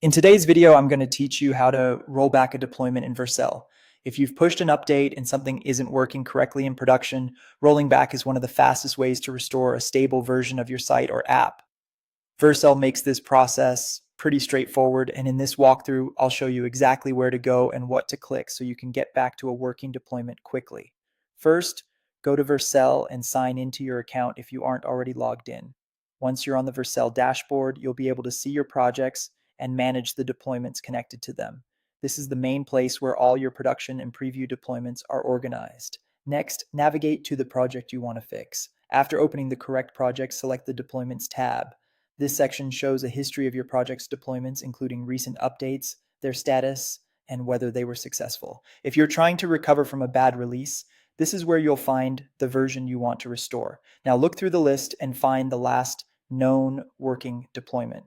In today's video, I'm going to teach you how to roll back a deployment in Vercel. If you've pushed an update and something isn't working correctly in production, rolling back is one of the fastest ways to restore a stable version of your site or app. Vercel makes this process pretty straightforward, and in this walkthrough, I'll show you exactly where to go and what to click so you can get back to a working deployment quickly. First, go to Vercel and sign into your account if you aren't already logged in. Once you're on the Vercel dashboard, you'll be able to see your projects and manage the deployments connected to them. This is the main place where all your production and preview deployments are organized. Next, navigate to the project you want to fix. After opening the correct project, select the Deployments tab. This section shows a history of your project's deployments, including recent updates, their status, and whether they were successful. If you're trying to recover from a bad release, this is where you'll find the version you want to restore. Now look through the list and find the last known working deployment.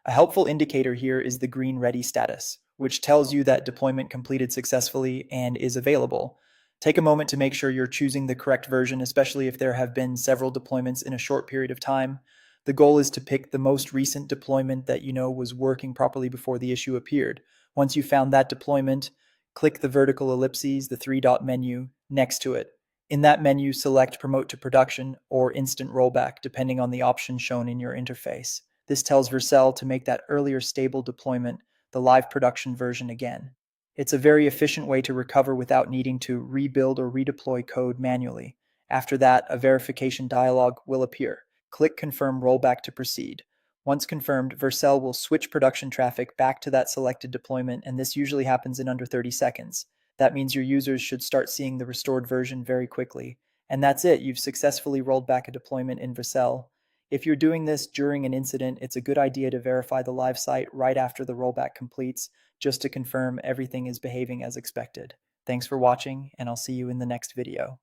A helpful indicator here is the green ready status, which tells you that deployment completed successfully and is available. Take a moment to make sure you're choosing the correct version, especially if there have been several deployments in a short period of time. The goal is to pick the most recent deployment that you know was working properly before the issue appeared. Once you found that deployment, click the vertical ellipses, the three-dot menu, next to it. In that menu, select Promote to Production or Instant Rollback, depending on the option shown in your interface. This tells Vercel to make that earlier stable deployment the live production version again. It's a very efficient way to recover without needing to rebuild or redeploy code manually. After that, a verification dialog will appear. Click Confirm Rollback to proceed. Once confirmed, Vercel will switch production traffic back to that selected deployment, and this usually happens in under 30 seconds. That means your users should start seeing the restored version very quickly. And that's it, you've successfully rolled back a deployment in Vercel. If you're doing this during an incident, it's a good idea to verify the live site right after the rollback completes, just to confirm everything is behaving as expected. Thanks for watching, and I'll see you in the next video.